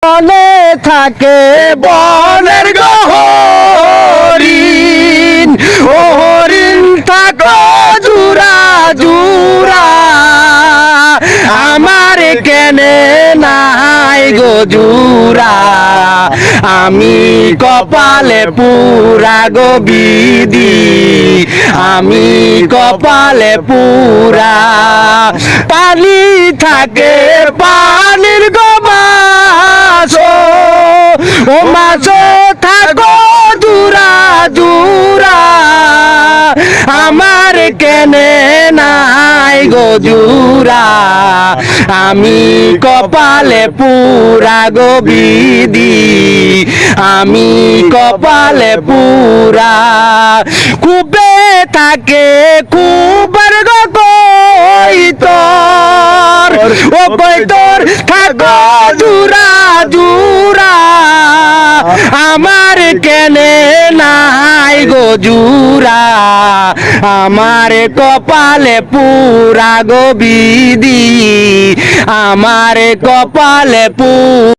বনে থাকে বনের হরিণ, ও হরিণ থাকো জুরা জুরা, আমার কেনে নাই গো জুরা, আমি কপালে পুরা গো বিধি, আমি কপালে পুরা। পানি থাকে পানির গো মাছ, ও মাছ থাকো দূরা দূরা, আমার কেনে নাই গো জুরা, আমি কপালে পুরা গো বিধি, আমি কপালে পুরা। কুবে থাকে কুবার গো কৈতর, ও কৈতর থাকো জুরা জুরা, আমার কেনে নাই গো জুরা, আমার কপালে পুরা গো বিধি, আমার কপালে পুরা।